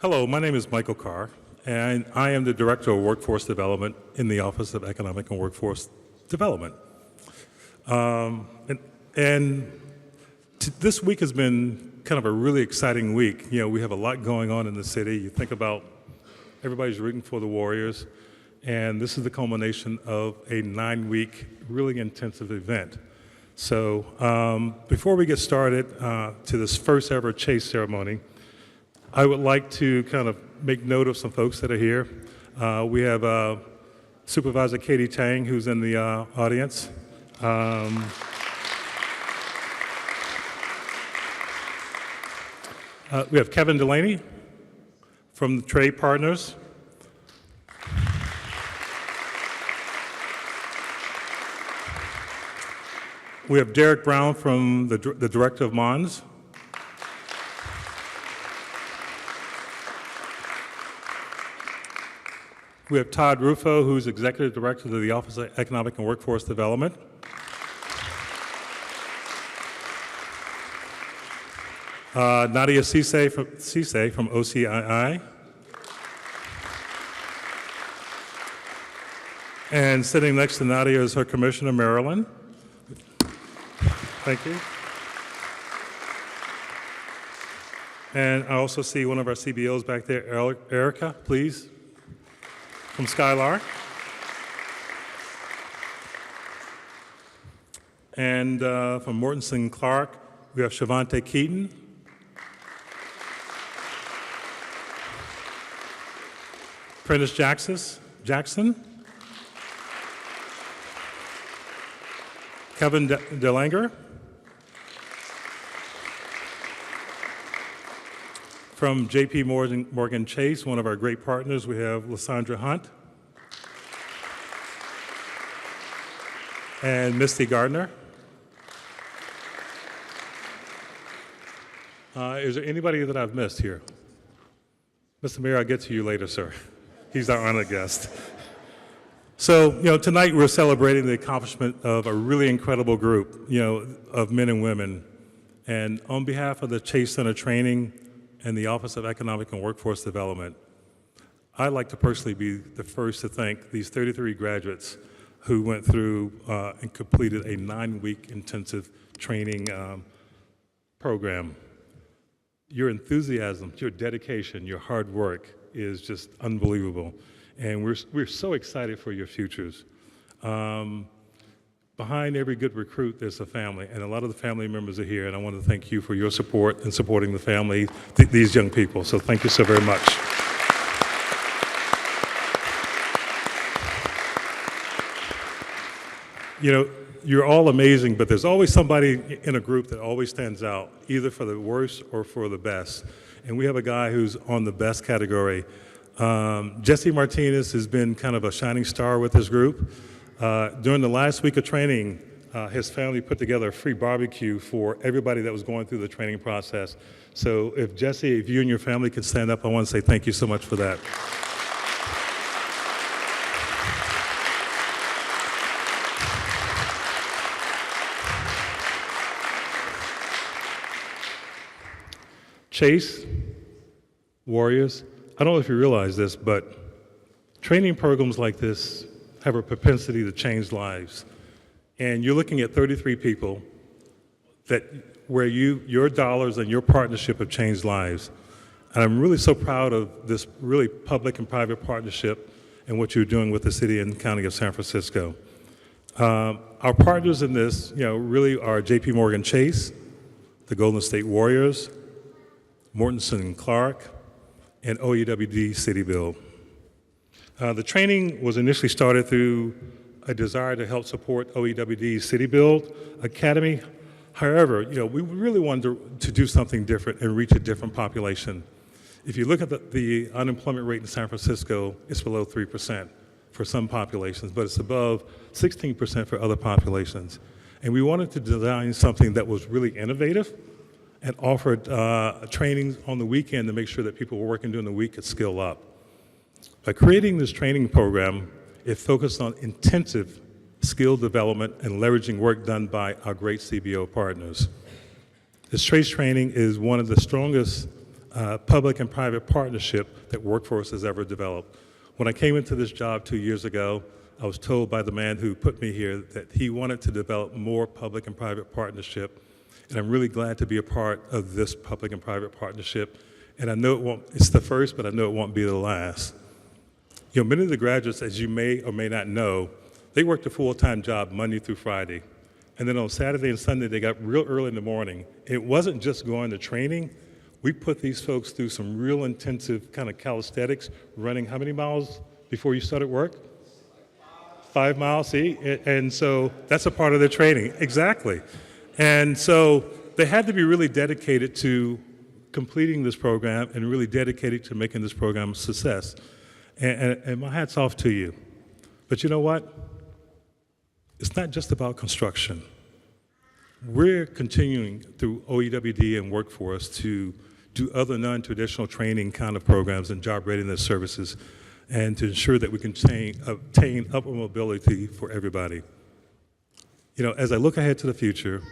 Hello, my name is Michael Carr, and I am the Director of Workforce Development in the Office of Economic and Workforce Development. This week has been kind of a really exciting week. You know, we have a lot going on in the city. You think about everybody's rooting for the Warriors, and this is the culmination of a 9-week, really intensive event. So before we get started to this first ever Chase ceremony, I would like to kind of make note of some folks that are here. We have Supervisor Katie Tang, who's in the audience. We have Kevin Delaney from the Trade Partners. We have Derek Brown from the Director of Mons. We have Todd Rufo, who's Executive Director of the Office of Economic and Workforce Development. Nadia Cisse from OCII. And sitting next to Nadia is her Commissioner, Marilyn. Thank you. And I also see one of our CBOs back there, Erica, please, from Skylar. And from Mortenson Clark, we have Shavante Keaton. Prentice Jackson. Kevin DeLanger. From J.P. Morgan Chase, one of our great partners, we have Lysandra Hunt and Misty Gardner. Is there anybody that I've missed here? Mr. Mayor, I'll get to you later, sir. He's our honored guest. So, you know, tonight we're celebrating the accomplishment of a really incredible group, you know, of men and women. And on behalf of the Chase Center Training and the Office of Economic and Workforce Development, I'd like to personally be the first to thank these 33 graduates who went through and completed a 9-week intensive training program. Your enthusiasm, your dedication, your hard work is just unbelievable. And we're so excited for your futures. Behind every good recruit, there's a family, and a lot of the family members are here, and I want to thank you for your support and supporting the family, these young people. So thank you so very much. You know, you're all amazing, but there's always somebody in a group that always stands out, either for the worst or for the best. And we have a guy who's on the best category. Jesse Martinez has been kind of a shining star with his group. During the last week of training, his family put together a free barbecue for everybody that was going through the training process. So if Jesse, if you and your family could stand up, I want to say thank you so much for that. Chase, Warriors, I don't know if you realize this, but training programs like this have a propensity to change lives. And you're looking at 33 people where your dollars and your partnership have changed lives. And I'm really so proud of this really public and private partnership and what you're doing with the city and county of San Francisco. Our partners in this, you know, really are J.P. Morgan Chase, the Golden State Warriors, Mortenson Clark, and OEWD City Build. The training was initially started through a desire to help support OEWD's City Build Academy. However, you know, we really wanted to do something different and reach a different population. If you look at the unemployment rate in San Francisco, it's below 3% for some populations, but it's above 16% for other populations. And we wanted to design something that was really innovative and offered trainings on the weekend to make sure that people who were working during the week could skill up. By creating this training program, it focused on intensive skill development and leveraging work done by our great CBO partners. This trace training is one of the strongest public and private partnership that Workforce has ever developed. When I came into this job 2 years ago, I was told by the man who put me here that he wanted to develop more public and private partnership, and I'm really glad to be a part of this public and private partnership. And I know it's the first, but I know it won't be the last. You know, many of the graduates, as you may or may not know, they worked a full-time job Monday through Friday. And then on Saturday and Sunday, they got real early in the morning. It wasn't just going to training. We put these folks through some real intensive kind of calisthenics, running how many miles before you started work? 5 miles, see? And so that's a part of their training, exactly. And so they had to be really dedicated to completing this program and really dedicated to making this program a success. And my hat's off to you. But you know what? It's not just about construction. We're continuing through OEWD and Workforce to do other non-traditional training kind of programs and job readiness services, and to ensure that we can obtain upward mobility for everybody. You know, as I look ahead to the future,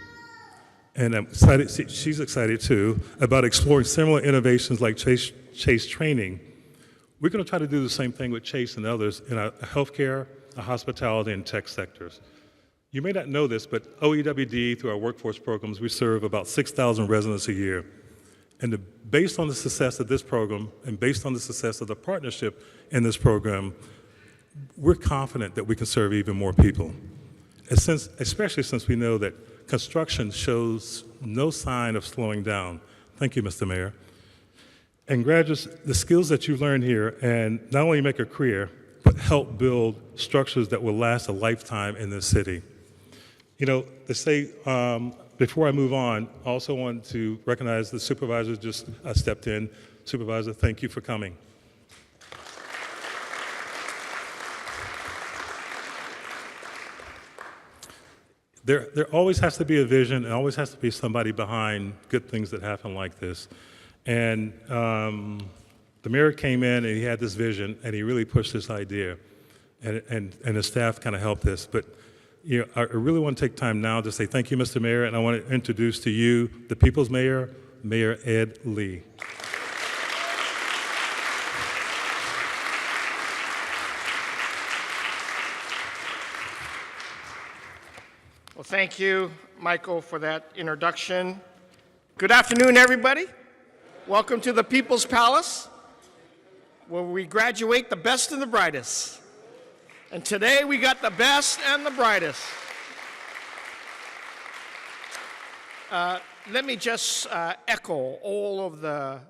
and I'm excited, she's excited too, about exploring similar innovations like Chase Training, we're going to try to do the same thing with Chase and others in our healthcare, our hospitality, and tech sectors. You may not know this, but OEWD, through our workforce programs, we serve about 6,000 residents a year. And based on the success of this program and based on the success of the partnership in this program, we're confident that we can serve even more people. Especially since we know that construction shows no sign of slowing down. Thank you, Mr. Mayor. And graduates, the skills that you learn here and not only make a career, but help build structures that will last a lifetime in this city. You know, they say, before I move on, I also want to recognize the supervisor just stepped in. Supervisor, thank you for coming. There always has to be a vision, and always has to be somebody behind good things that happen like this. And the mayor came in and he had this vision, and he really pushed this idea, and the staff kind of helped this. But you know, I really want to take time now to say thank you, Mr. Mayor, and I want to introduce to you the People's Mayor, Mayor Ed Lee. Well, thank you, Michael, for that introduction. Good afternoon, everybody. Welcome to the People's Palace, where we graduate the best and the brightest. And today we got the best and the brightest. Let me just echo all of the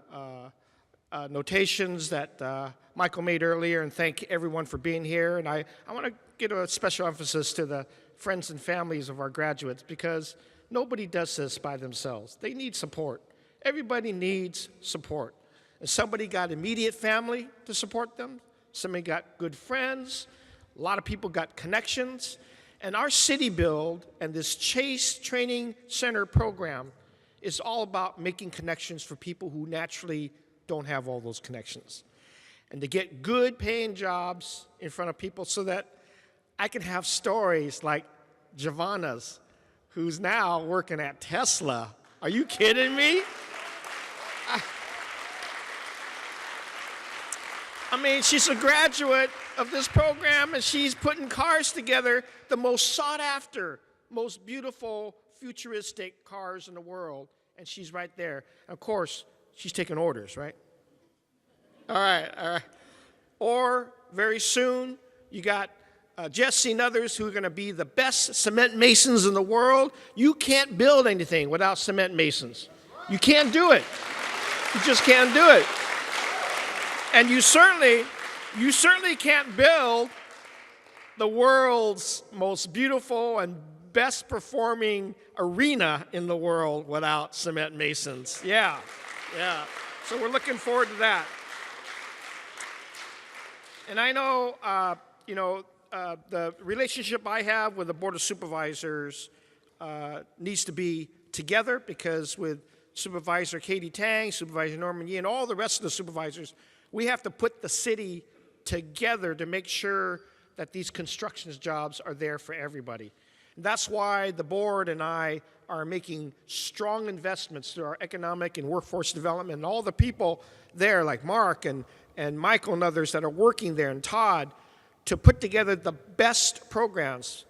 notations that Michael made earlier, and thank everyone for being here. And I want to give a special emphasis to the friends and families of our graduates, because nobody does this by themselves. They need support. Everybody needs support. And somebody got immediate family to support them. Somebody got good friends. A lot of people got connections. And our city build and this Chase Training Center program is all about making connections for people who naturally don't have all those connections. And to get good paying jobs in front of people so that I can have stories like Giovanna's, who's now working at Tesla. Are you kidding me? I mean, she's a graduate of this program, and she's putting cars together, the most sought after, most beautiful, futuristic cars in the world, and she's right there. And of course, she's taking orders, right? All right. Or very soon, you got Jesse and others who are going to be the best cement masons in the world. You can't build anything without cement masons. You can't do it. You just can't do it. And you certainly can't build the world's most beautiful and best performing arena in the world without cement masons. Yeah. So we're looking forward to that. And I know, the relationship I have with the Board of Supervisors needs to be together, because with Supervisor Katie Tang, Supervisor Norman Yee, and all the rest of the supervisors, we have to put the city together to make sure that these construction jobs are there for everybody. That's why the board and I are making strong investments through our economic and workforce development, and all the people there like Mark and Michael and others that are working there, and Todd, to put together the best programs.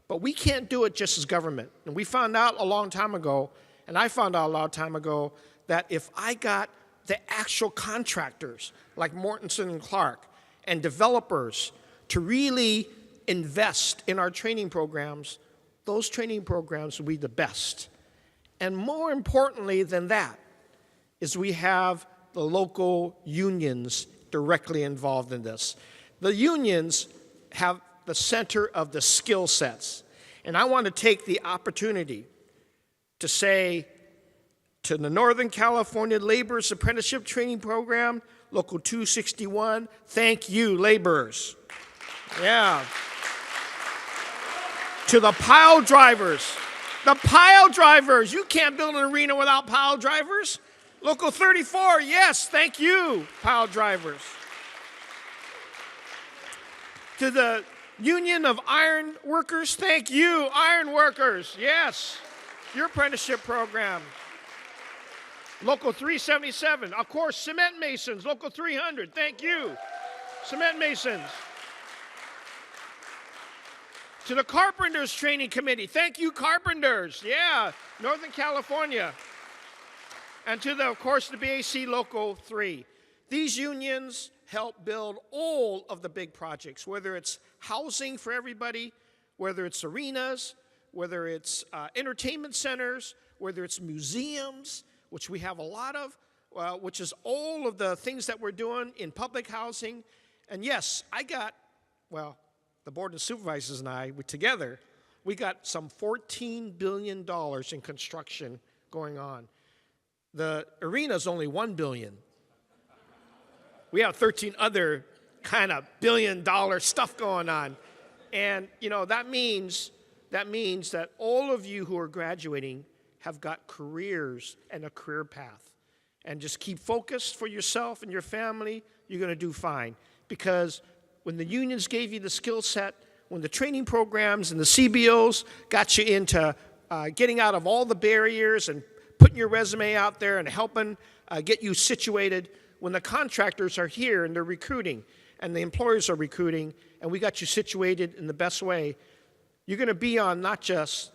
But we can't do it just as government. And we found out a long time ago, and I found out a long time ago, that if I got the actual contractors like Mortensen and Clark and developers to really invest in our training programs, those training programs will be the best. And more importantly than that is we have the local unions directly involved in this. The unions have the center of the skill sets. And I want to take the opportunity to say to the Northern California Laborers Apprenticeship Training Program, Local 261, thank you, laborers. Yeah. To the pile drivers. The pile drivers. You can't build an arena without pile drivers. Local 34, yes, thank you, pile drivers. To the Union of Iron Workers, thank you, iron workers, yes, your apprenticeship program. Local 377, of course, cement masons, Local 300, thank you, cement masons. To the Carpenters Training Committee, thank you, carpenters, yeah, Northern California. And to, of course, the BAC Local 3. These unions help build all of the big projects, whether it's housing for everybody, whether it's arenas, whether it's entertainment centers, whether it's museums, which we have a lot of, which is all of the things that we're doing in public housing. And yes, the Board of Supervisors and I, together, we got some $14 billion in construction going on. The arena's only $1 billion. We have 13 other kind of billion-dollar stuff going on. And, that means that all of you who are graduating have got careers and a career path. And just keep focused for yourself and your family, you're going to do fine. Because when the unions gave you the skill set, when the training programs and the CBOs got you into getting out of all the barriers and putting your resume out there and helping get you situated, when the contractors are here and they're recruiting and the employers are recruiting and we got you situated in the best way, you're going to be on not just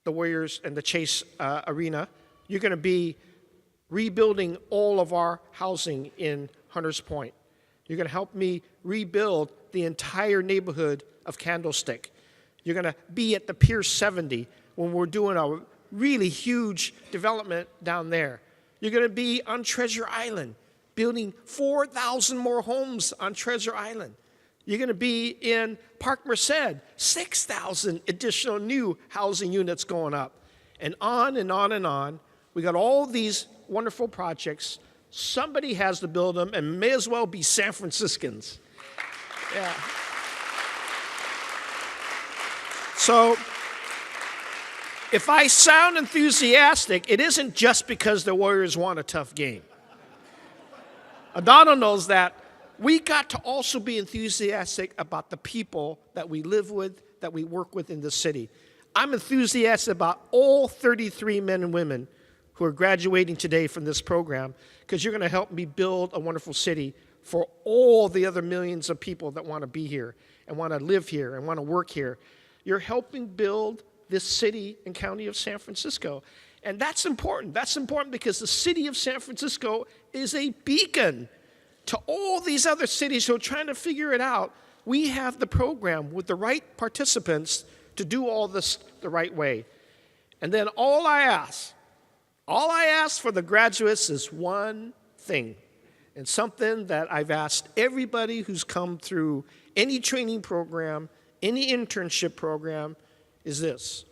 the Warriors and the Chase arena, you're going to be rebuilding all of our housing in Hunters Point. You're going to help me rebuild the entire neighborhood of Candlestick. You're going to be at the Pier 70 when we're doing a really huge development down there. You're going to be on Treasure Island, building 4,000 more homes on Treasure Island. You're going to be in Park Merced, 6,000 additional new housing units going up. And on and on and on. We got all these wonderful projects. Somebody has to build them and may as well be San Franciscans. Yeah. So, if I sound enthusiastic, it isn't just because the Warriors won a tough game. Adano knows that. We got to also be enthusiastic about the people that we live with, that we work with in the city. I'm enthusiastic about all 33 men and women who are graduating today from this program, because you're going to help me build a wonderful city for all the other millions of people that want to be here and want to live here and want to work here. You're helping build this city and county of San Francisco. And that's important. That's important because the city of San Francisco is a beacon to all these other cities who are trying to figure it out. We have the program with the right participants to do all this the right way. And then all I ask for the graduates is one thing, and something that I've asked everybody who's come through any training program, any internship program, is this.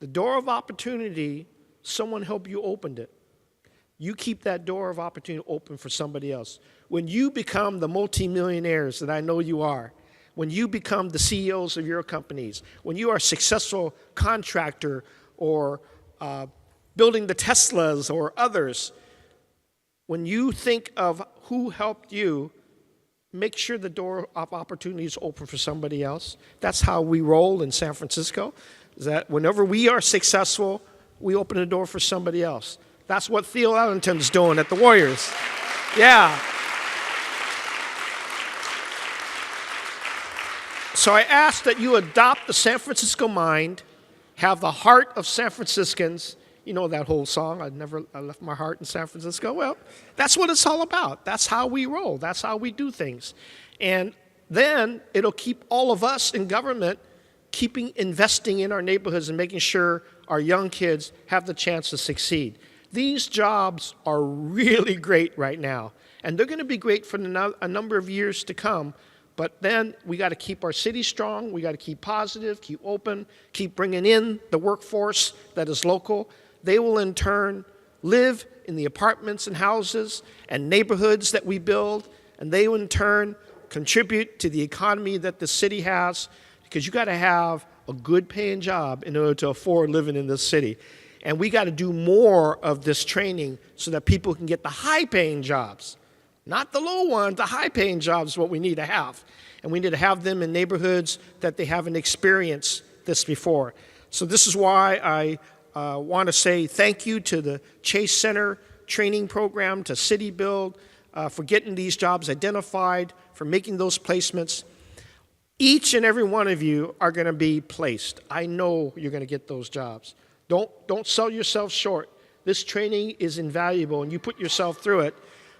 The door of opportunity, someone help you open it. You keep that door of opportunity open for somebody else. When you become the multimillionaires that I know you are, when you become the CEOs of your companies, when you are a successful contractor or building the Teslas or others, when you think of who helped you, make sure the door of opportunity is open for somebody else. That's how we roll in San Francisco. is that whenever we are successful, we open the door for somebody else. That's what Theo Ellington's doing at the Warriors. Yeah. So I ask that you adopt the San Francisco mind, have the heart of San Franciscans. You know that whole song, I left my heart in San Francisco. Well, that's what it's all about. That's how we roll. That's how we do things. And then it'll keep all of us in government investing in our neighborhoods and making sure our young kids have the chance to succeed. These jobs are really great right now, and they're going to be great for a number of years to come. But then we got to keep our city strong. We got to keep positive, keep open, keep bringing in the workforce that is local. They will in turn live in the apartments and houses and neighborhoods that we build, and they will in turn contribute to the economy that the city has, because you got to have a good paying job in order to afford living in this city. And we got to do more of this training so that people can get the high paying jobs. Not the low ones, the high-paying jobs is what we need to have. And we need to have them in neighborhoods that they haven't experienced this before. So this is why I want to say thank you to the Chase Center training program, to City Build, for getting these jobs identified, for making those placements. Each and every one of you are going to be placed. I know you're going to get those jobs. Don't sell yourself short. This training is invaluable, and you put yourself through it.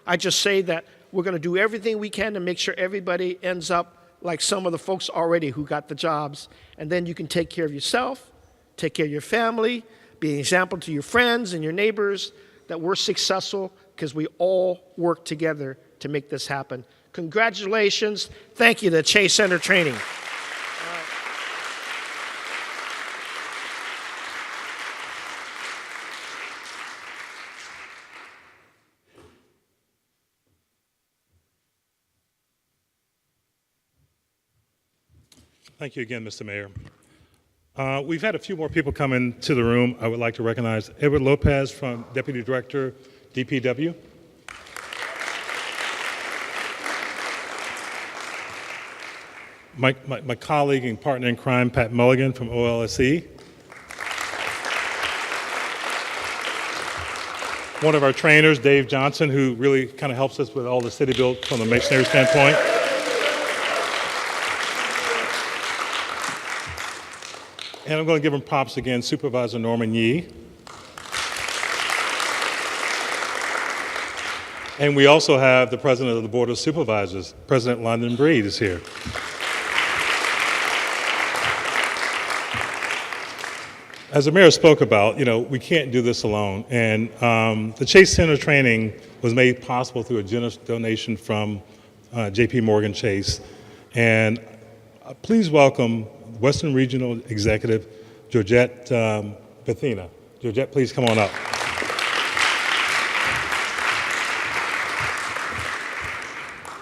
I just say that we're going to do everything we can to make sure everybody ends up like some of the folks already who got the jobs. And then you can take care of yourself, take care of your family, be an example to your friends and your neighbors that we're successful because we all work together to make this happen. Congratulations. Thank you to Chase Center Training. Thank you again, Mr. Mayor. We've had a few more people come into the room. I would like to recognize Edward Lopez, from Deputy Director, DPW. My colleague and partner in crime, Pat Mulligan, from OLSE. One of our trainers, Dave Johnson, who really kind of helps us with all the city build from the masonry standpoint. And I'm going to give him props again, Supervisor Norman Yee. And we also have the President of the Board of Supervisors, President London Breed, is here. As the mayor spoke about, we can't do this alone. And the Chase Center training was made possible through a generous donation from JP Morgan Chase. And please welcome Western Regional Executive Georgette Bethina. Georgette, please come on up.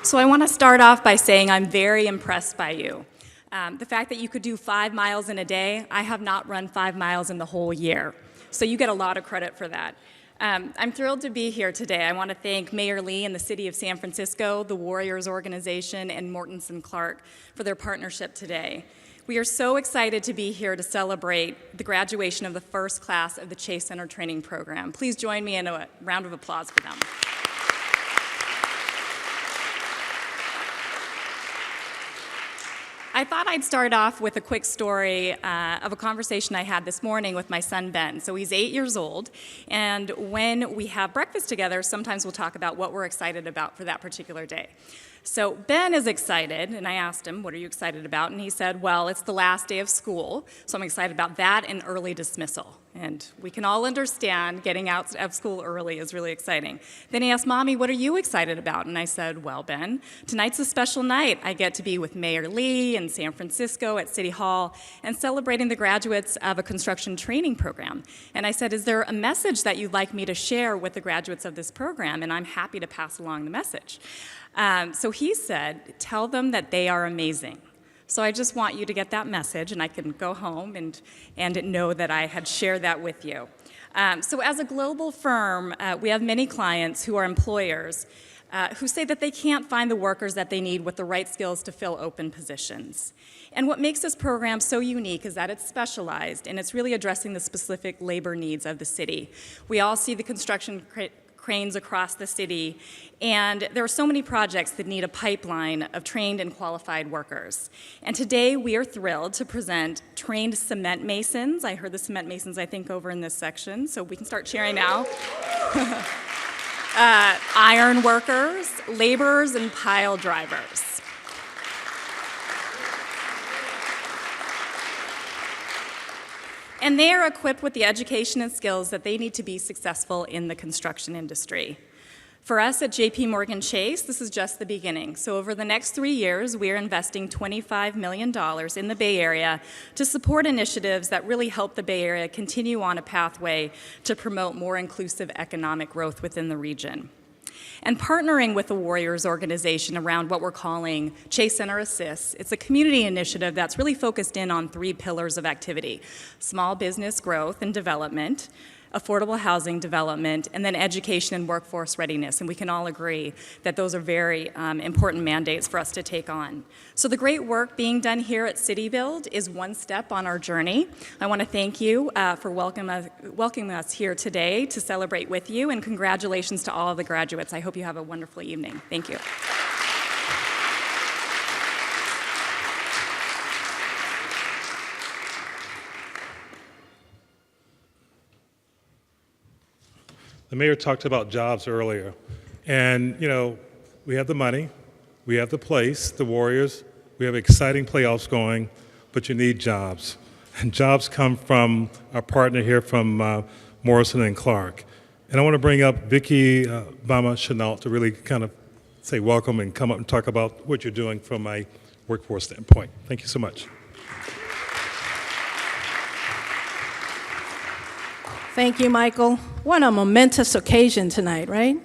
So I want to start off by saying I'm very impressed by you. The fact that you could do 5 miles in a day, I have not run 5 miles in the whole year. So you get a lot of credit for that. I'm thrilled to be here today. I want to thank Mayor Lee and the City of San Francisco, the Warriors Organization, and Mortensen Clark for their partnership today. We are so excited to be here to celebrate the graduation of the first class of the Chase Center Training Program. Please join me in a round of applause for them. I thought I'd start off with a quick story of a conversation I had this morning with my son, Ben. So he's 8 years old, and when we have breakfast together, sometimes we'll talk about what we're excited about for that particular day. So Ben is excited, and I asked him, what are you excited about? And he said, well, it's the last day of school, so I'm excited about that and early dismissal. And we can all understand getting out of school early is really exciting. Then he asked, Mommy, what are you excited about? And I said, well, Ben, tonight's a special night. I get to be with Mayor Lee in San Francisco at City Hall and celebrating the graduates of a construction training program. And I said, is there a message that you'd like me to share with the graduates of this program? And I'm happy to pass along the message. So he said, tell them that they are amazing. So I just want you to get that message, and I can go home and know that I had shared that with you. So as a global firm, we have many clients who are employers who say that they can't find the workers that they need with the right skills to fill open positions. And what makes this program so unique is that it's specialized and it's really addressing the specific labor needs of the city. We all see the construction cranes across the city, and there are so many projects that need a pipeline of trained and qualified workers. And today we are thrilled to present trained cement masons. I heard the cement masons, I think, over in this section, so we can start cheering now. Iron workers, laborers, and pile drivers. And they are equipped with the education and skills that they need to be successful in the construction industry. For us at JP Morgan Chase, this is just the beginning. So over the next 3 years, we are investing $25 million in the Bay Area to support initiatives that really help the Bay Area continue on a pathway to promote more inclusive economic growth within the region. And partnering with the Warriors organization around what we're calling Chase Center Assists, it's a community initiative that's really focused in on 3 pillars of activity: small business growth and development, affordable housing development, and then education and workforce readiness. And we can all agree that those are very important mandates for us to take on. So the great work being done here at City Build is one step on our journey. I want to thank you for welcoming us here today to celebrate with you, and congratulations to all of the graduates. I hope you have a wonderful evening. Thank you. The mayor talked about jobs earlier. And, you know, we have the money, we have the place, the Warriors, we have exciting playoffs going, but you need jobs. And jobs come from our partner here from Morrison and Clark. And I want to bring up Vicki Bama Chenault to really kind of say welcome and come up and talk about what you're doing from a workforce standpoint. Thank you so much. Thank you, Michael. What a momentous occasion tonight, right?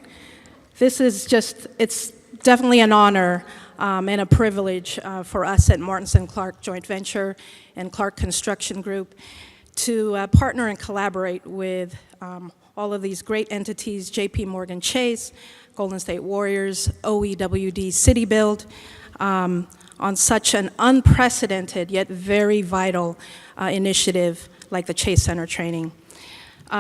This is just, it's definitely an honor and a privilege for us at Mortenson Clark Joint Venture and Clark Construction Group to partner and collaborate with all of these great entities: JP Morgan Chase, Golden State Warriors, OEWD City Build, on such an unprecedented yet very vital initiative like the Chase Center training.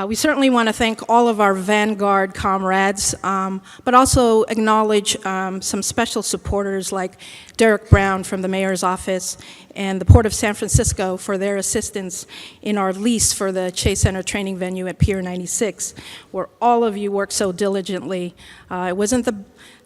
We certainly want to thank all of our Vanguard comrades, but also acknowledge some special supporters like Derek Brown from the Mayor's Office and the Port of San Francisco for their assistance in our lease for the Chase Center training venue at Pier 96, where all of you worked so diligently. It wasn't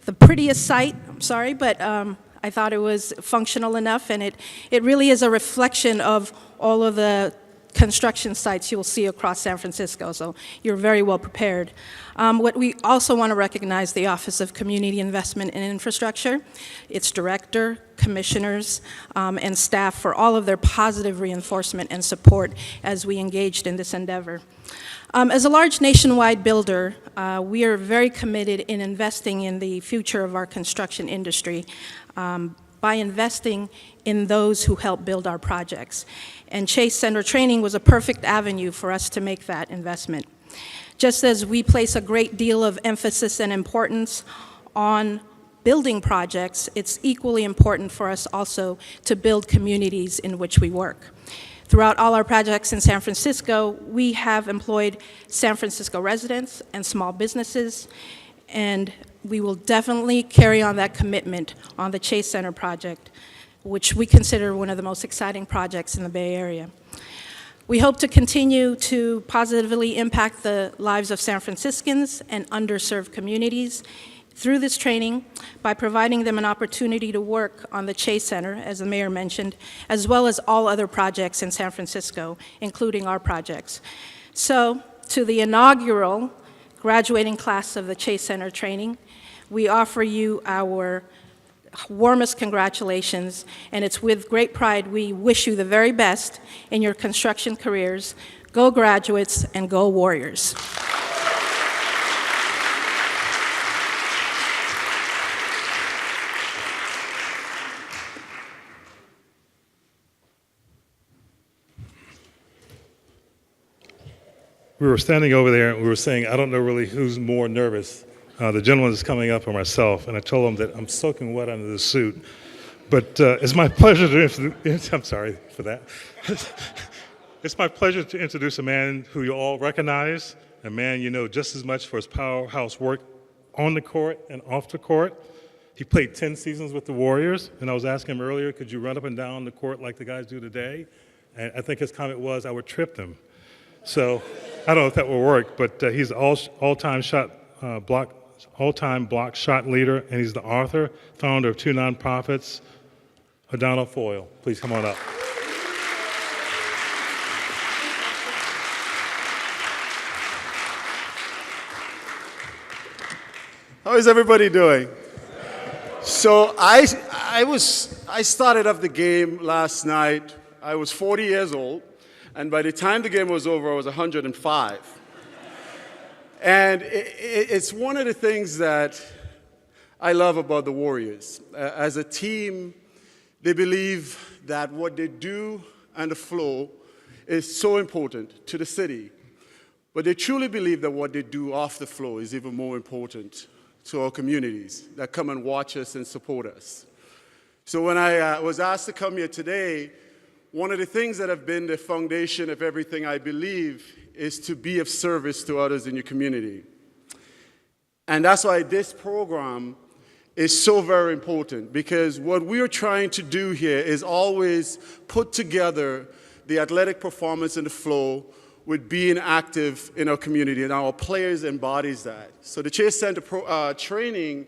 the prettiest sight, I'm sorry, but I thought it was functional enough, and it really is a reflection of all of the construction sites you'll see across San Francisco, so you're very well prepared. What we also want to recognize the Office of Community Investment and Infrastructure, its director, commissioners, and staff for all of their positive reinforcement and support as we engaged in this endeavor. As a large nationwide builder, we are very committed in investing in the future of our construction industry by investing in those who help build our projects. And Chase Center Training was a perfect avenue for us to make that investment. Just as we place a great deal of emphasis and importance on building projects, it's equally important for us also to build communities in which we work. Throughout all our projects in San Francisco, we have employed San Francisco residents and small businesses, and we will definitely carry on that commitment on the Chase Center project, which we consider one of the most exciting projects in the Bay Area. We hope to continue to positively impact the lives of San Franciscans and underserved communities through this training by providing them an opportunity to work on the Chase Center, as the mayor mentioned, as well as all other projects in San Francisco, including our projects. So, to the inaugural graduating class of the Chase Center training, we offer you our warmest congratulations, and it's with great pride we wish you the very best in your construction careers. Go graduates and go Warriors. We were standing over there and we were saying, I don't know really who's more nervous, The gentleman that's coming up are myself, and I told him that I'm soaking wet under the suit. But it's my pleasure to introduce, I'm sorry for that. It's my pleasure to introduce a man who you all recognize, a man you know just as much for his powerhouse work on the court and off the court. He played 10 seasons with the Warriors, and I was asking him earlier, could you run up and down the court like the guys do today? And I think his comment was, I would trip them. So I don't know if that will work, but he's all-time block shot leader, and he's the author, founder of 2 nonprofits. Adonal Foyle, please come on up. How is everybody doing? So I started off the game last night. I was 40 years old, and by the time the game was over, I was 105. And it's one of the things that I love about the Warriors. As a team, they believe that what they do on the floor is so important to the city. But they truly believe that what they do off the floor is even more important to our communities that come and watch us and support us. So when I was asked to come here today, one of the things that have been the foundation of everything I believe is to be of service to others in your community. And that's why this program is so very important, because what we are trying to do here is always put together the athletic performance and the flow with being active in our community, and our players embodies that. So the Chase Center training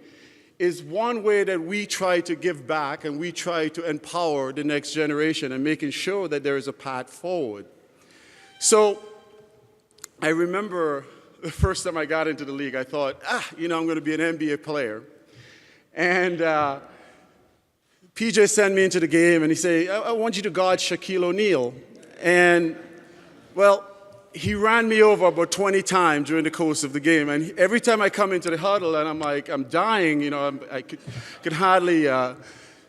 is one way that we try to give back, and we try to empower the next generation and making sure that there is a path forward. So I remember the first time I got into the league, I thought, I'm going to be an NBA player. And PJ sent me into the game, and he said, I want you to guard Shaquille O'Neal. And, well, he ran me over about 20 times during the course of the game. And every time I come into the huddle, and I'm like, I'm dying, I could hardly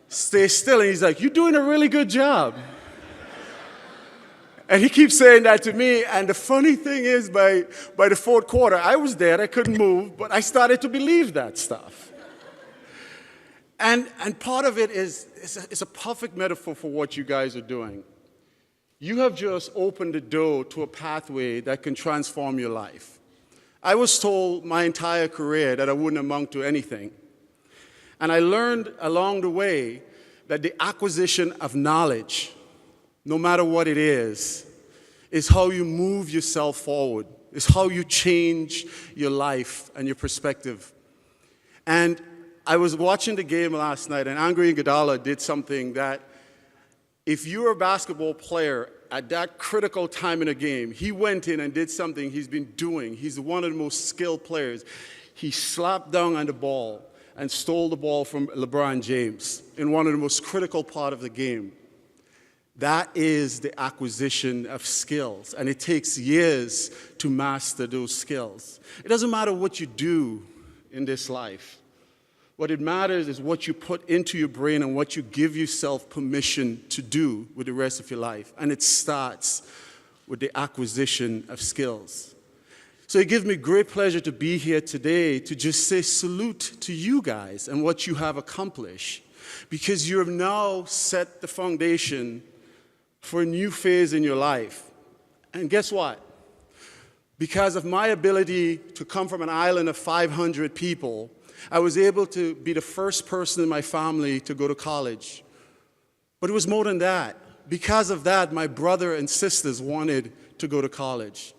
stay still. And he's like, you're doing a really good job. And he keeps saying that to me. And the funny thing is, by the fourth quarter, I was dead. I couldn't move, but I started to believe that stuff. And part of it is it's a perfect metaphor for what you guys are doing. You have just opened the door to a pathway that can transform your life. I was told my entire career that I wouldn't amount to anything. And I learned along the way that the acquisition of knowledge, no matter what it is how you move yourself forward. It's how you change your life and your perspective. And I was watching the game last night, and Andre Iguodala did something that, if you're a basketball player at that critical time in a game, he went in and did something he's been doing. He's one of the most skilled players. He slapped down on the ball and stole the ball from LeBron James in one of the most critical part of the game. That is the acquisition of skills, and it takes years to master those skills. It doesn't matter what you do in this life. What it matters is what you put into your brain and what you give yourself permission to do with the rest of your life. And it starts with the acquisition of skills. So it gives me great pleasure to be here today to just say salute to you guys and what you have accomplished, because you have now set the foundation for a new phase in your life. And guess what? Because of my ability to come from an island of 500 people, I was able to be the first person in my family to go to college. But it was more than that. Because of that, my brother and sisters wanted to go to college.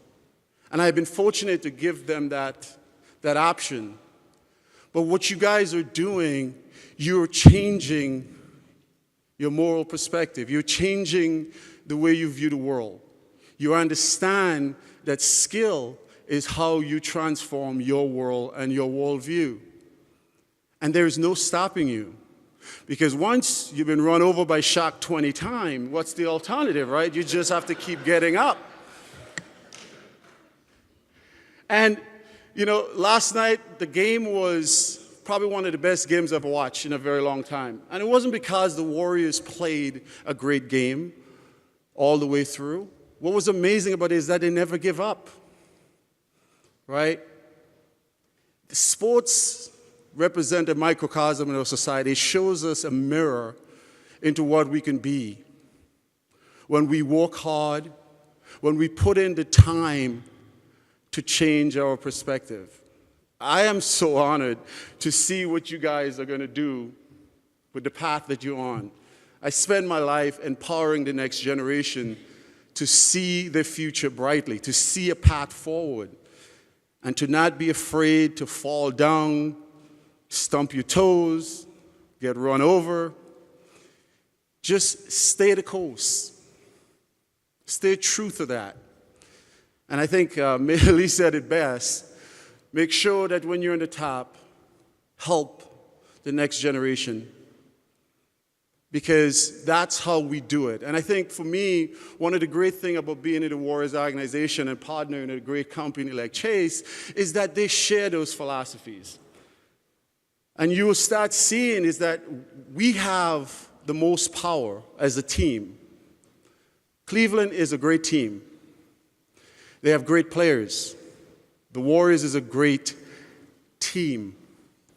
And I've been fortunate to give them that option. But what you guys are doing, you're changing your moral perspective. You're changing the way you view the world. You understand that skill is how you transform your world and your worldview. And there is no stopping you. Because once you've been run over by Shaq 20 times, what's the alternative, right? You just have to keep getting up. And, last night, the game was probably one of the best games I've watched in a very long time. And it wasn't because the Warriors played a great game all the way through. What was amazing about it is that they never give up, right? Sports represent a microcosm in our society. It shows us a mirror into what we can be when we work hard, when we put in the time to change our perspective. I am so honored to see what you guys are going to do with the path that you're on. I spend my life empowering the next generation to see their future brightly, to see a path forward, and to not be afraid to fall down, stump your toes, get run over. Just stay the course. Stay true to that. And I think Lee said it best. Make sure that when you're on the top, help the next generation. Because that's how we do it. And I think for me, one of the great things about being in the Warriors organization and partnering with a great company like Chase is that they share those philosophies. And you will start seeing is that we have the most power as a team. Cleveland is a great team. They have great players. The Warriors is a great team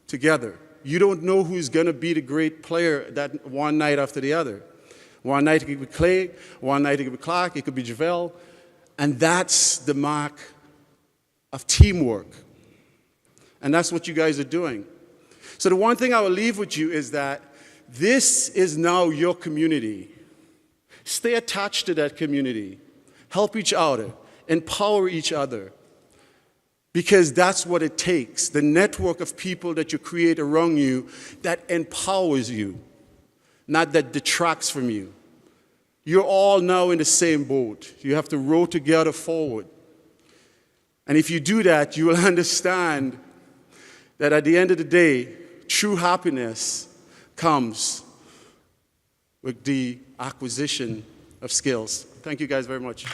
together. You don't know who's going to be the great player that one night after the other. One night it could be Clay, one night it could be Clark, it could be JaVale. And that's the mark of teamwork. And that's what you guys are doing. So the one thing I will leave with you is that this is now your community. Stay attached to that community. Help each other. Empower each other. Because that's what it takes. The network of people that you create around you that empowers you, not that detracts from you. You're all now in the same boat. You have to row together forward. And if you do that, you will understand that at the end of the day, true happiness comes with the acquisition of skills. Thank you guys very much.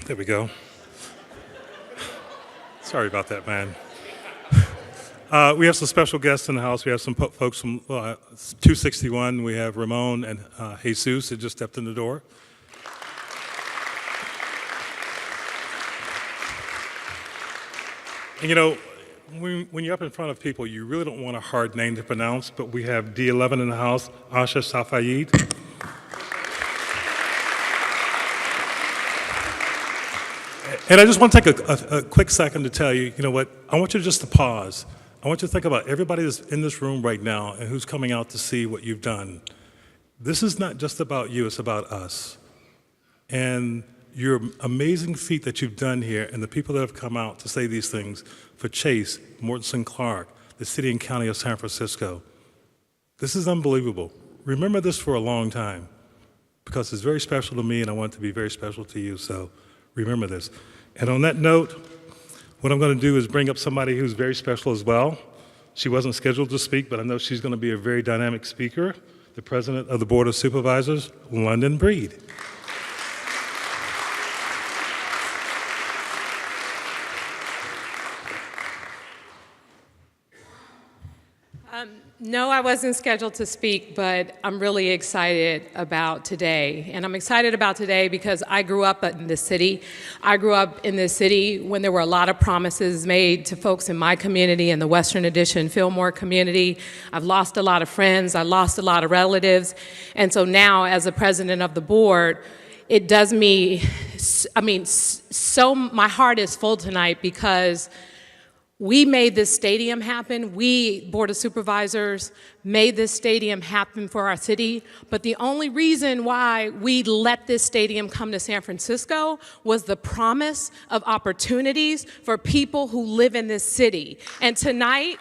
There we go. Sorry about that, man. We have some special guests in the house. We have some folks from 261. We have Ramon and Jesus that just stepped in the door. And you know, when you're up in front of people, you really don't want a hard name to pronounce, but we have D11 in the house, Asha Safayid. And I just want to take a quick second to tell you, you know what, I want you just to pause. I want you to think about everybody that's in this room right now and who's coming out to see what you've done. This is not just about you, it's about us. And your amazing feat that you've done here and the people that have come out to say these things for Chase, Mortensen Clark, the city and county of San Francisco. This is unbelievable. Remember this for a long time because it's very special to me and I want it to be very special to you, so remember this. And on that note, what I'm going to do is bring up somebody who's very special as well. She wasn't scheduled to speak, but I know she's going to be a very dynamic speaker, the president of the Board of Supervisors, London Breed. No, I wasn't scheduled to speak, but I'm really excited about today. And I'm excited about today because I grew up in this city. I grew up in this city when there were a lot of promises made to folks in my community, in the Western Addition Fillmore community. I've lost a lot of friends. I lost a lot of relatives. And so now, as the president of the board, it does me, my heart is full tonight because we made this stadium happen. We, Board of Supervisors, made this stadium happen for our city. But the only reason why we let this stadium come to San Francisco was the promise of opportunities for people who live in this city. And tonight,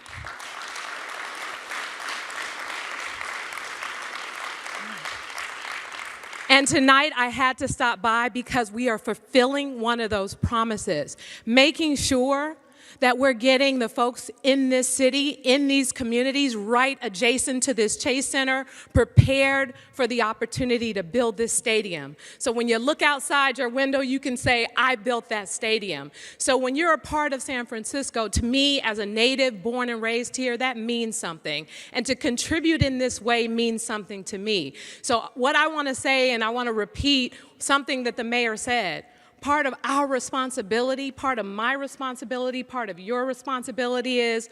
I had to stop by because we are fulfilling one of those promises, making sure that we're getting the folks in this city, in these communities, right adjacent to this Chase Center, prepared for the opportunity to build this stadium. So when you look outside your window, you can say, I built that stadium. So when you're a part of San Francisco, to me, as a native born and raised here, that means something. And to contribute in this way means something to me. So what I want to say, and I want to repeat something that the mayor said, part of our responsibility, part of my responsibility, part of your responsibility is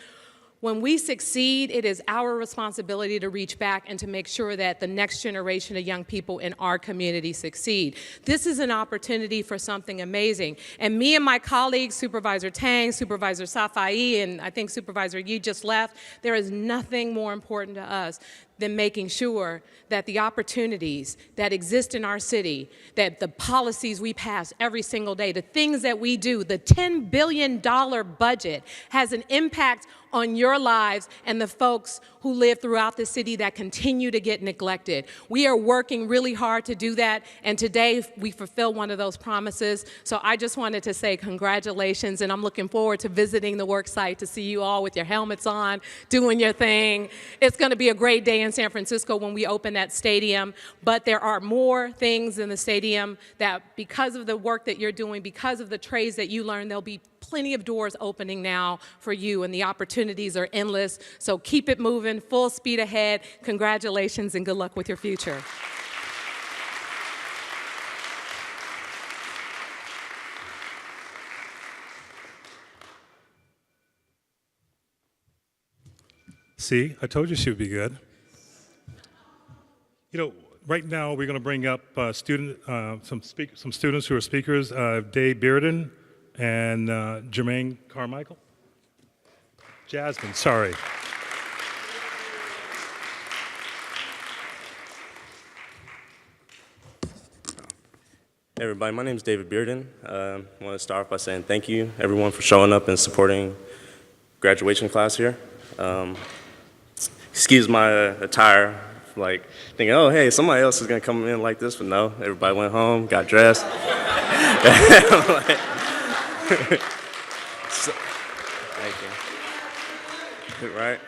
when we succeed, it is our responsibility to reach back and to make sure that the next generation of young people in our community succeed. This is an opportunity for something amazing. And me and my colleagues, Supervisor Tang, Supervisor Safai, and I think Supervisor Yi just left, there is nothing more important to us than making sure that the opportunities that exist in our city, that the policies we pass every single day, the things that we do, the $10 billion budget has an impact on your lives and the folks who live throughout the city that continue to get neglected. We are working really hard to do that, and today we fulfill one of those promises. So I just wanted to say congratulations, and I'm looking forward to visiting the work site to see you all with your helmets on, doing your thing. It's going to be a great day in San Francisco when we open that stadium, but there are more things in the stadium that because of the work that you're doing, because of the trades that you learn, there'll be plenty of doors opening now for you, and the opportunities are endless. So keep it moving, full speed ahead. Congratulations and good luck with your future. See, I told you she would be good. You know, right now we're going to bring up some students who are speakers, Dave Bearden and Jermaine Carmichael. Jasmine, sorry. Hey everybody, my name is David Bearden. I want to start off by saying thank you everyone for showing up and supporting graduation class here. Excuse my attire, like thinking, oh hey, somebody else is gonna come in like this, but no, everybody went home, got dressed. So, thank you. Right?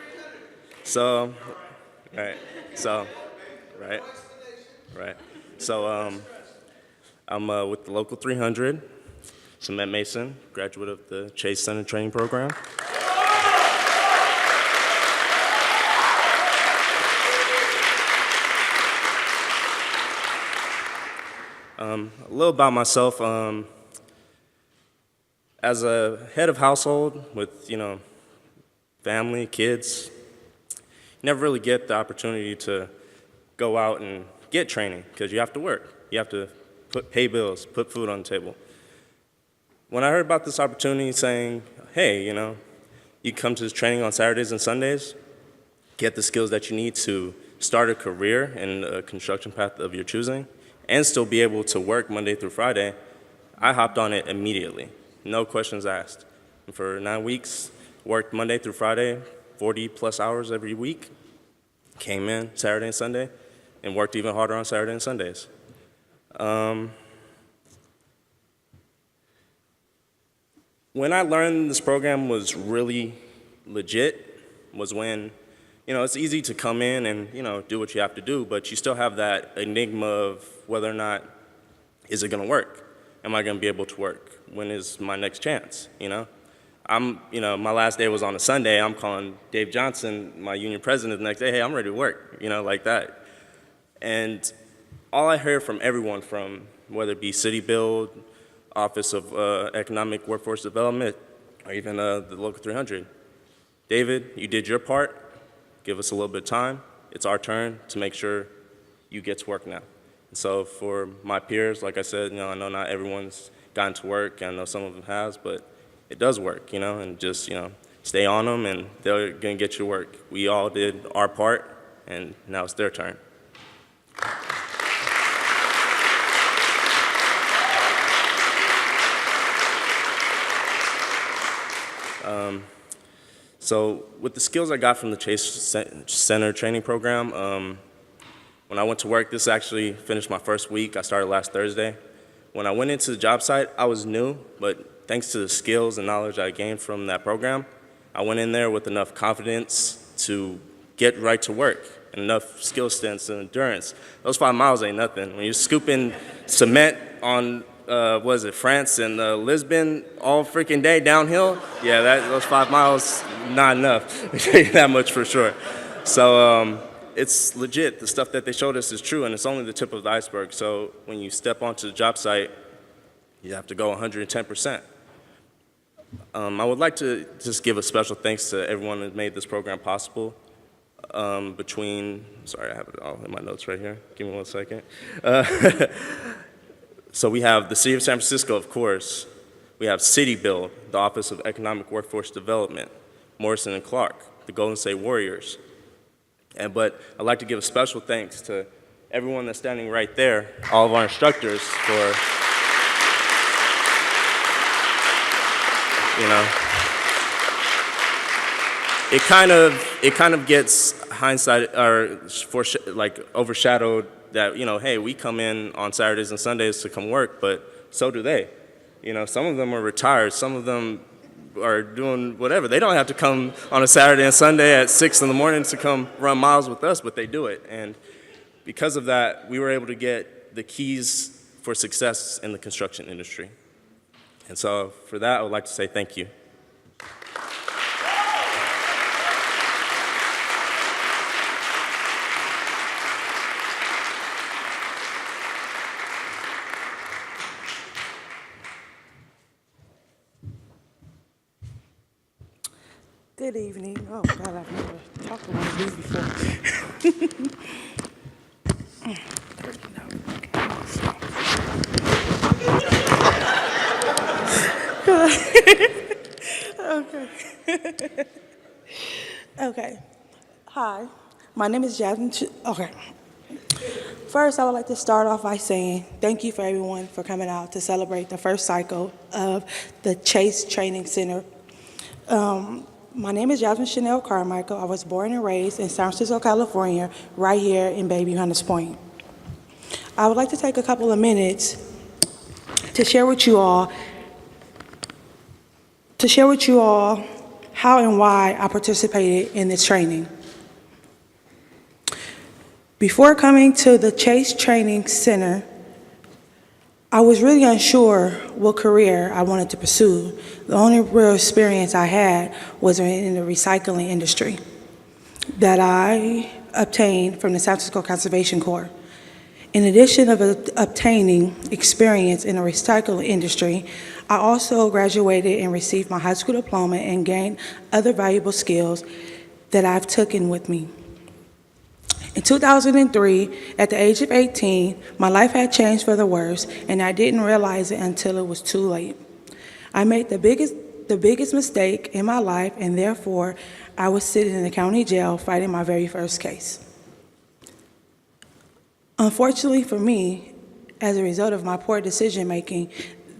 So, right. So, right. So, I'm with the Local 300, Cement Mason, graduate of the Chase Center training program. A little about myself. As a head of household with, family, kids, you never really get the opportunity to go out and get training because you have to work. You have to pay bills, put food on the table. When I heard about this opportunity saying, hey, you come to this training on Saturdays and Sundays, get the skills that you need to start a career in a construction path of your choosing, and still be able to work Monday through Friday, I hopped on it immediately. No questions asked. And for 9 weeks, worked Monday through Friday, 40 plus hours every week, came in Saturday and Sunday, and worked even harder on Saturday and Sundays. When I learned this program was really legit was when, it's easy to come in and, do what you have to do, but you still have that enigma of whether or not is it going to work? Am I going to be able to work? When is my next chance, my last day was on a Sunday. I'm calling Dave Johnson, my union president, the next day, hey, I'm ready to work, like that. And all I heard from everyone, from whether it be City Build, Office of Economic Workforce Development, or even the Local 300, David, you did your part. Give us a little bit of time. It's our turn to make sure you get to work now. And so for my peers, like I said, I know not everyone's gotten to work. I know some of them has, but it does work, and just, stay on them and they're gonna get you work. We all did our part and now it's their turn. So with the skills I got from the Chase Center training program, when I went to work, this actually finished my first week. I started last Thursday. When I went into the job site, I was new, but thanks to the skills and knowledge I gained from that program, I went in there with enough confidence to get right to work and enough skill sets and endurance. Those 5 miles ain't nothing. When you're scooping cement on, France and Lisbon all freaking day downhill, yeah, those 5 miles, not enough. I'll tell you that much for sure. So it's legit. The stuff that they showed us is true, and it's only the tip of the iceberg. So when you step onto the job site, you have to go 110%. I would like to just give a special thanks to everyone that made this program possible. Sorry, I have it all in my notes right here. Give me 1 second. So we have the City of San Francisco, of course. We have City Build, the Office of Economic Workforce Development, Morrison and Clark, the Golden State Warriors. But I'd like to give a special thanks to everyone that's standing right there, all of our instructors for, it kind of gets hindsight or overshadowed that, hey, we come in on Saturdays and Sundays to come work, but so do they. Some of them are retired, some of them are doing whatever. They don't have to come on a Saturday and Sunday at 6 in the morning to come run miles with us, but they do it. And because of that, we were able to get the keys for success in the construction industry. And so for that, I would like to say thank you. Good evening. Oh, God, I've never talked to one of these before. Okay. Okay. Hi, my name is Jasmine. Okay. First, I would like to start off by saying thank you for everyone for coming out to celebrate the first cycle of the Chase Training Center. My name is Jasmine Chanel Carmichael. I was born and raised in San Francisco, California, right here in Baby Hunters Point. I would like to take a couple of minutes to share with you all how and why I participated in this training. Before coming to the Chase Training Center, I was really unsure what career I wanted to pursue. The only real experience I had was in the recycling industry that I obtained from the San Francisco Conservation Corps. In addition of obtaining experience in the recycling industry, I also graduated and received my high school diploma and gained other valuable skills that I've taken with me. In 2003, at the age of 18, my life had changed for the worse, and I didn't realize it until it was too late. I made the biggest mistake in my life, and therefore, I was sitting in the county jail fighting my very first case. Unfortunately for me, as a result of my poor decision-making,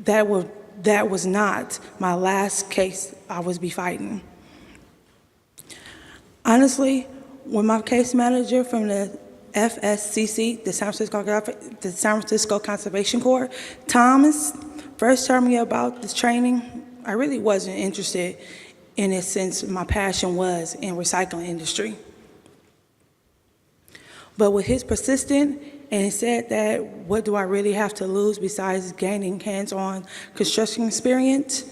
that was not my last case I was be fighting. Honestly, when my case manager from the FSCC, the San Francisco Conservation Corps, Thomas, first told me about this training, I really wasn't interested in it since my passion was in recycling industry. But with his persistence, and he said that, what do I really have to lose besides gaining hands-on construction experience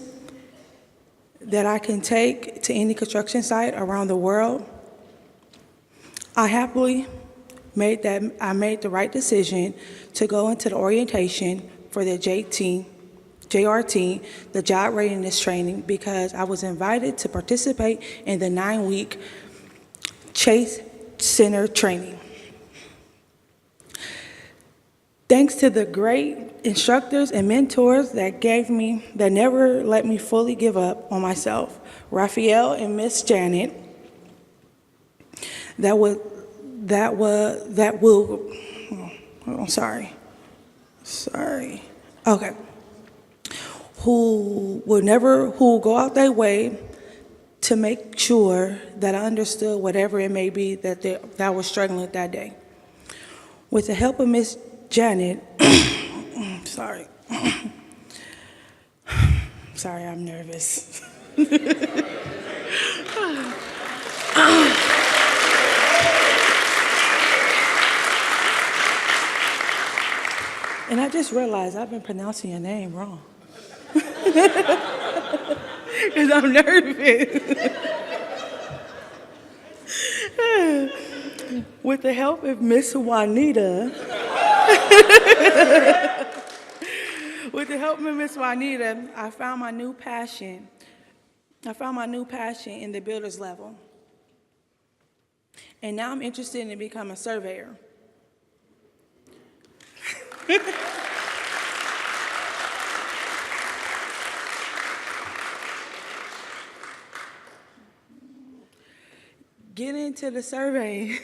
that I can take to any construction site around the world? I happily made the right decision to go into the orientation for the JRT, the job readiness training, because I was invited to participate in the 9-week Chase Center training. Thanks to the great instructors and mentors that never let me fully give up on myself, Raphael and Miss Janet, who go out their way to make sure that I understood whatever it may be that I was struggling with that day. With the help of Miss Janet, sorry, I'm nervous. And I just realized I've been pronouncing your name wrong. Because I'm nervous. With the help of Miss Juanita, I found my new passion. In the builder's level. And now I'm interested in becoming a surveyor. Get into the surveying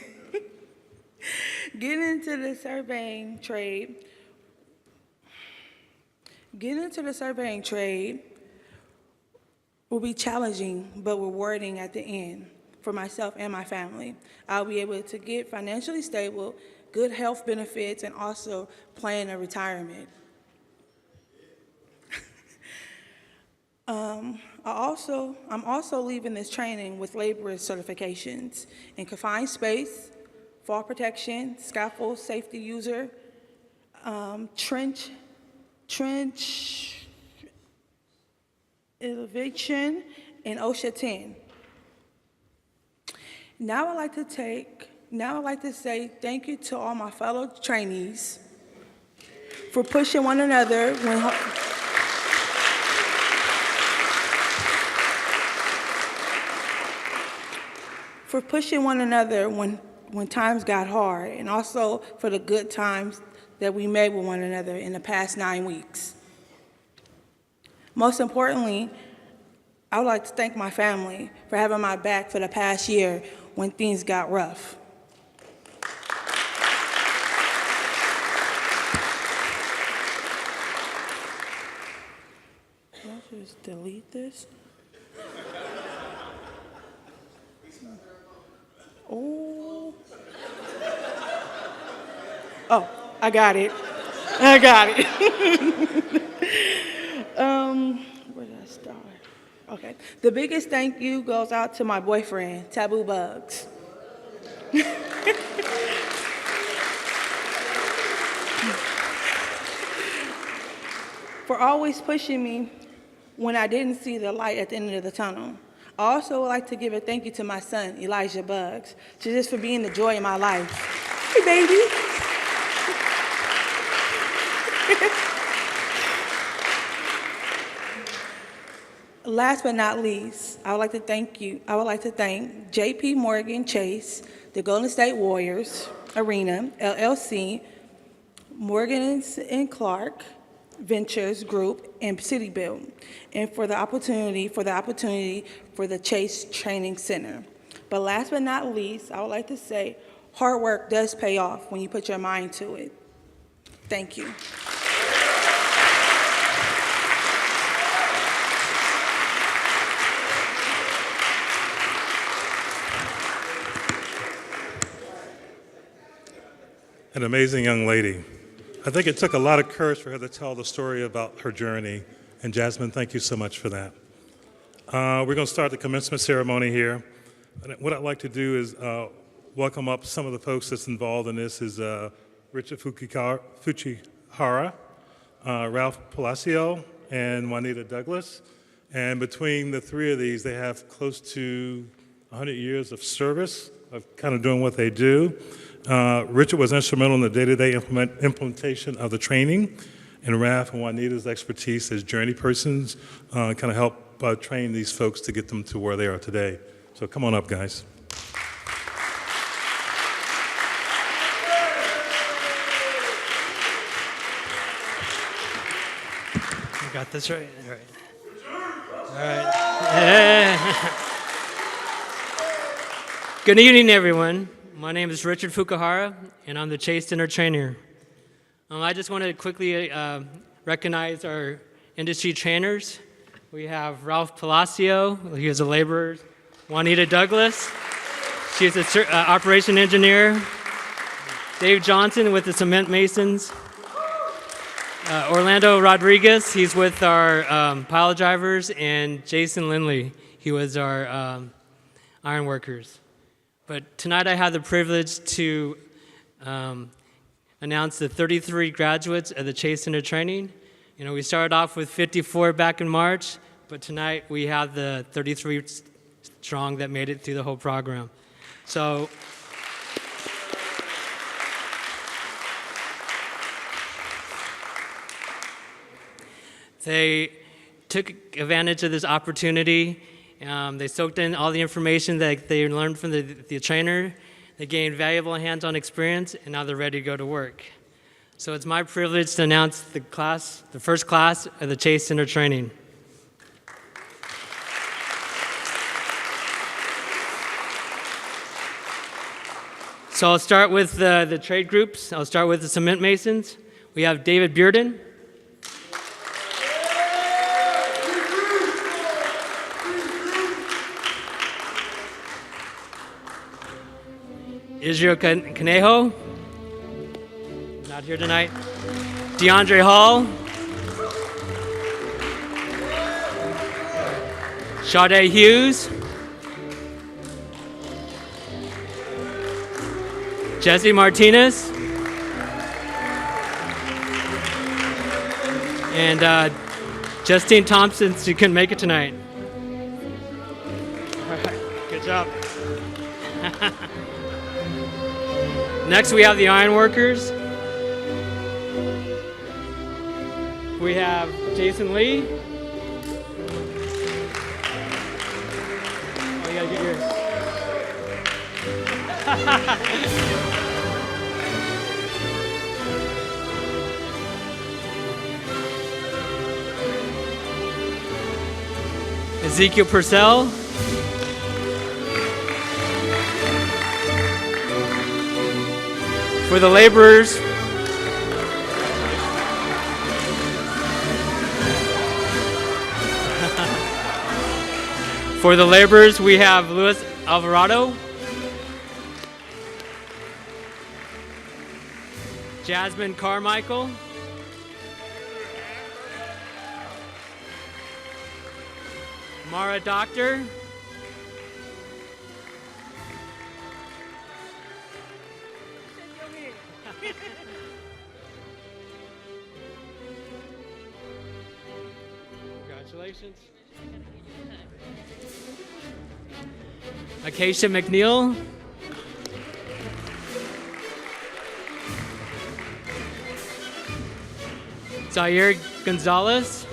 trade will be challenging but rewarding at the end for myself and my family. I'll be able to get financially stable, good health benefits, and also plan a retirement. I'm also leaving this training with laborers certifications in confined space, fall protection, scaffold safety user, trench elevation, and OSHA 10. Now I'd like to say thank you to all my fellow trainees for pushing one another when times got hard, and also for the good times that we made with one another in the past 9 weeks. Most importantly, I would like to thank my family for having my back for the past year when things got rough. Let's just delete this. Oh, I got it. Where did I start? Okay. The biggest thank you goes out to my boyfriend, Taboo Bugs. For always pushing me when I didn't see the light at the end of the tunnel. I also would like to give a thank you to my son, Elijah Bugs, just for being the joy in my life. Hey, baby. Last but not least, I would like to thank JP Morgan Chase, the Golden State Warriors Arena, LLC, Morgan and Clark Ventures Group, and City Build, and for the opportunity for the Chase Training Center. But last but not least, I would like to say hard work does pay off when you put your mind to it. Thank you. An amazing young lady. I think it took a lot of courage for her to tell the story about her journey. And Jasmine, thank you so much for that. We're going to start the commencement ceremony here. And what I'd like to do is welcome up some of the folks that's involved in this is Richard Fujihara, Ralph Palacio, and Juanita Douglas. And between the three of these, they have close to 100 years of service of kind of doing what they do. Richard was instrumental in the day-to-day implementation of the training, and Ralph and Juanita's expertise as journey persons kind of help train these folks to get them to where they are today. So come on up, guys. I got this right. All right. Yeah. Good evening, everyone. My name is Richard Fukuhara, and I'm the Chase Center trainer. I just want to quickly recognize our industry trainers. We have Ralph Palacio, he is a laborer. Juanita Douglas, she's an operation engineer. Dave Johnson with the cement masons. Orlando Rodriguez, he's with our pile drivers, and Jason Lindley, he was our iron workers. But tonight I have the privilege to announce the 33 graduates of the Chase Center training. You know, we started off with 54 back in March, but tonight we have the 33 strong that made it through the whole program. So they took advantage of this opportunity. They soaked in all the information that they learned from the trainer. They gained valuable hands-on experience, and now they're ready to go to work. So it's my privilege to announce the first class of the Chase Center training. So I'll start with the trade groups. I'll start with the cement masons. We have David Bearden. Israel Conejo, not here tonight. DeAndre Hall. Sade Hughes. Jesse Martinez. And Justine Thompson, she couldn't make it tonight. All right, good job. Next, we have the ironworkers. We have Jason Lee. Oh, you gotta get yours. Ezekiel Purcell. For the laborers, we have Luis Alvarado, Jasmine Carmichael, Mara Doctor, congratulations. Acacia McNeil. Zaire Gonzalez.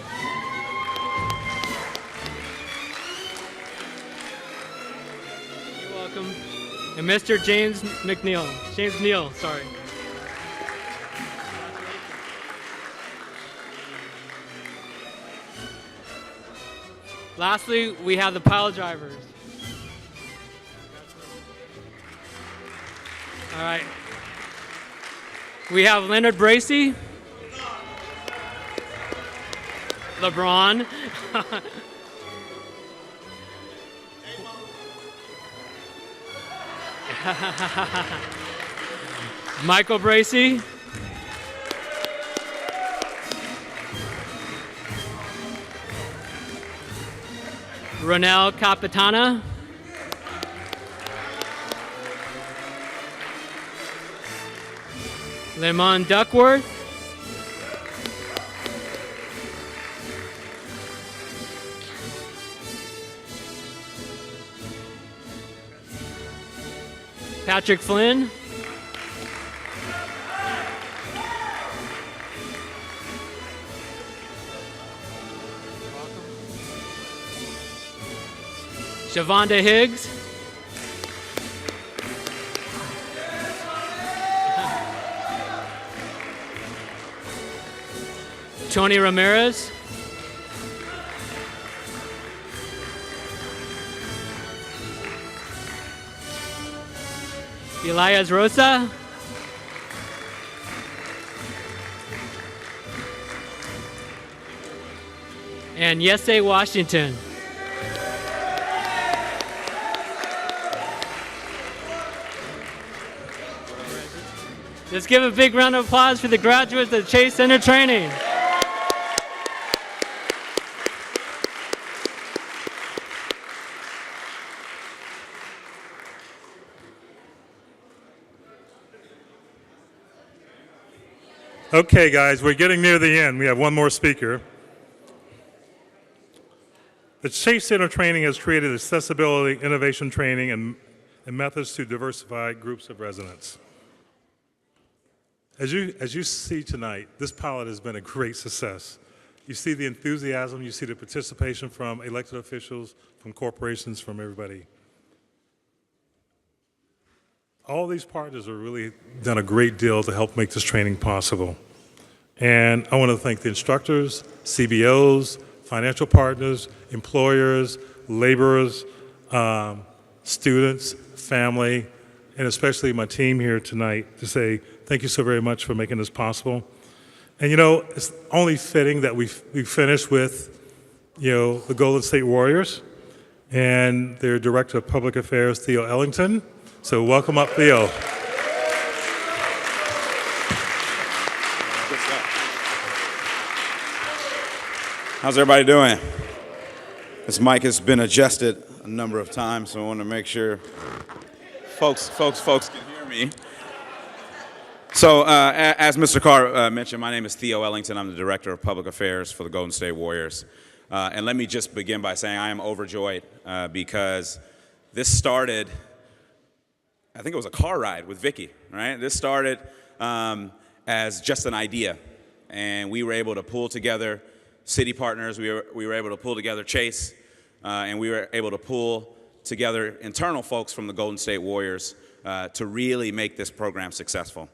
You're welcome. And Mr. James McNeil. James Neal, sorry. Lastly, we have the pile drivers. All right. We have Leonard Bracey. LeBron. Michael Bracey. Ronell Capitana. Lemon Duckworth. Patrick Flynn. Shavonda Higgs. Tony Ramirez. Elias Rosa. And Yese Washington. Let's give a big round of applause for the graduates of Chase Center Training. Okay, guys, we're getting near the end. We have one more speaker. The Chase Center training has created accessibility, innovation training, and methods to diversify groups of residents. As you see tonight, this pilot has been a great success. You see the enthusiasm, you see the participation from elected officials, from corporations, from everybody. All these partners have really done a great deal to help make this training possible. And I want to thank the instructors, CBOs, financial partners, employers, laborers, students, family, and especially my team here tonight to say thank you so very much for making this possible. And you know, it's only fitting that we finish with, you know, the Golden State Warriors and their Director of Public Affairs, Theo Ellington. So welcome up, Theo. How's everybody doing? This mic has been adjusted a number of times, so I want to make sure folks can hear me. So, as Mr. Carr mentioned, my name is Theo Ellington. I'm the Director of Public Affairs for the Golden State Warriors. And let me just begin by saying I am overjoyed because this started, I think it was a car ride with Vicky, right? This started as just an idea, and we were able to pull together city partners, we were able to pull together Chase, and we were able to pull together internal folks from the Golden State Warriors to really make this program successful.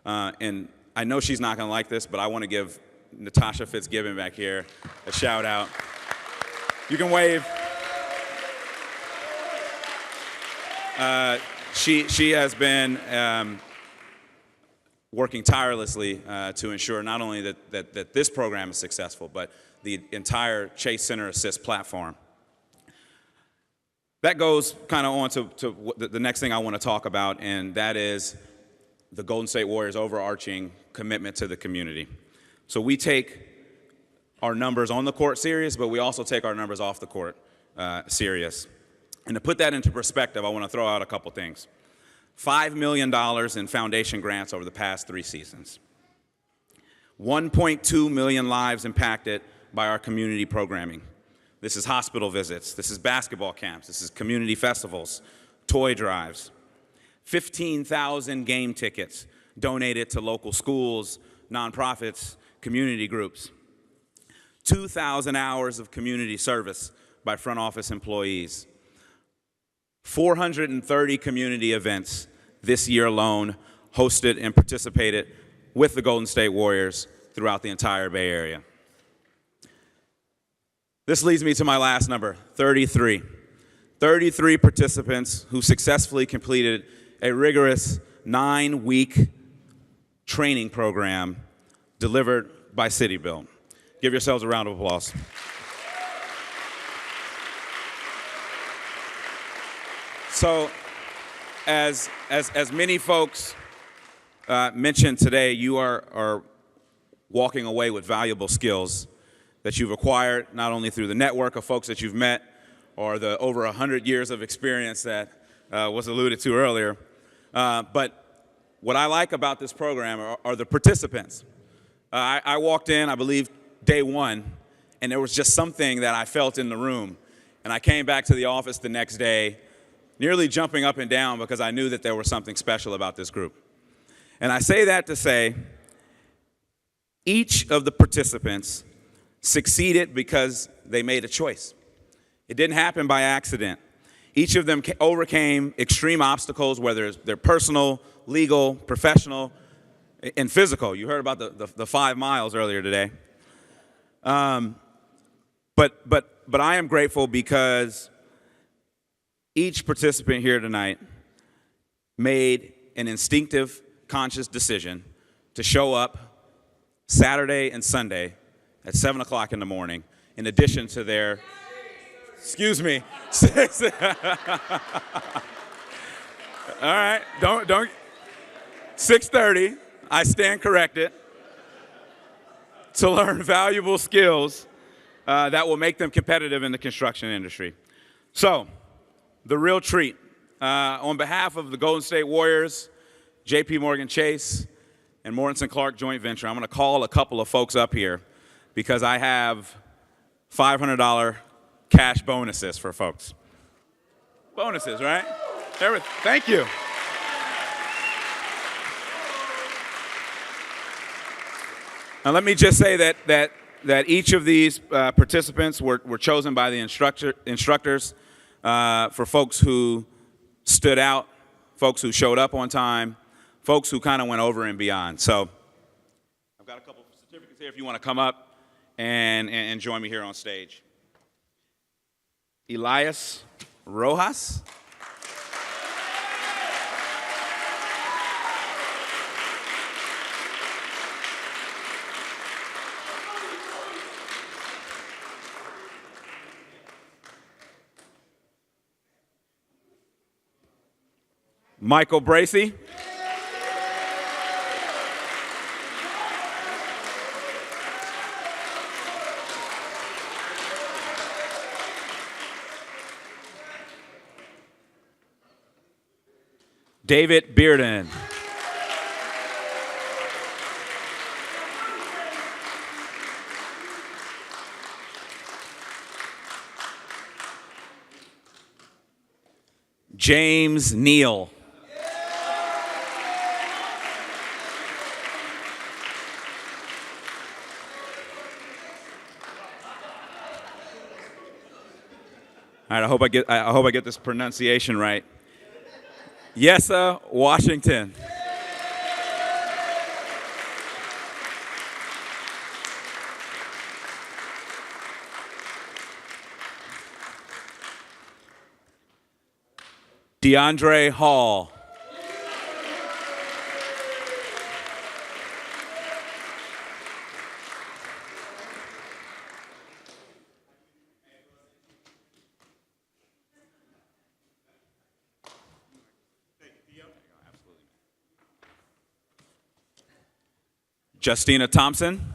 And I know she's not going to like this, but I want to give Natasha Fitzgibbon back here a shout out. You can wave. She has been working tirelessly to ensure not only that this program is successful, but the entire Chase Center Assist platform. That goes kind of on to the next thing I want to talk about, and that is the Golden State Warriors' overarching commitment to the community. So we take our numbers on the court serious, but we also take our numbers off the court serious. And to put that into perspective, I want to throw out a couple things. $5 million in foundation grants over the past 3 seasons. 1.2 million lives impacted by our community programming. This is hospital visits, this is basketball camps, this is community festivals, toy drives. 15,000 game tickets donated to local schools, nonprofits, community groups. 2,000 hours of community service by front office employees. 430 community events this year alone, hosted and participated with the Golden State Warriors throughout the entire Bay Area. This leads me to my last number, 33. 33 participants who successfully completed a rigorous 9-week training program delivered by City Built. Give yourselves a round of applause. So, as many folks mentioned today, you are walking away with valuable skills that you've acquired not only through the network of folks that you've met or the over 100 years of experience that was alluded to earlier, but what I like about this program are the participants. I walked in, I believe, day one, and there was just something that I felt in the room, and I came back to the office the next day nearly jumping up and down because I knew that there was something special about this group. And I say that to say each of the participants succeeded because they made a choice. It didn't happen by accident. Each of them overcame extreme obstacles, whether they're personal, legal, professional, and physical. You heard about the 5 miles earlier today. But I am grateful because each participant here tonight made an instinctive, conscious decision to show up Saturday and Sunday at 7 o'clock in the morning, in addition to their, excuse me, all right, don't, 6:30, I stand corrected, to learn valuable skills that will make them competitive in the construction industry. So, the real treat. On behalf of the Golden State Warriors, JP Morgan Chase, and Mortensen Clark joint venture, I'm going to call a couple of folks up here because I have $500 cash bonuses for folks. Bonuses, right? Thank you. Now let me just say that each of these participants were chosen by the instructors for folks who stood out, folks who showed up on time, folks who kind of went over and beyond. So I've got a couple of certificates here if you want to come up and join me here on stage. Elias Rojas. Michael Bracey. David Bearden. James Neal. All right, I hope I get this pronunciation right. Yessa Washington. DeAndre Hall. Justina Thompson.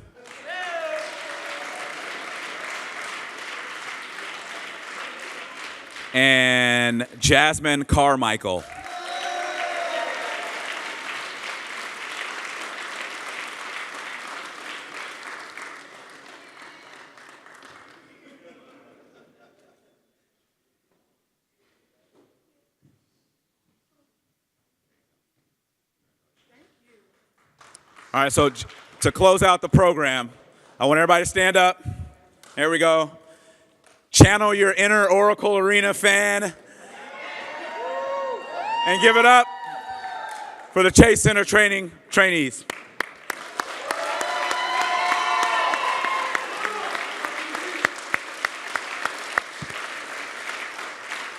And Jasmine Carmichael. All right, so to close out the program, I want everybody to stand up. There we go. Channel your inner Oracle Arena fan. And give it up for the Chase Center trainees.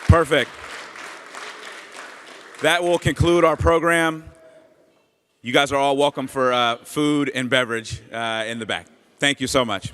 Perfect. That will conclude our program. You guys are all welcome for food and beverage in the back. Thank you so much.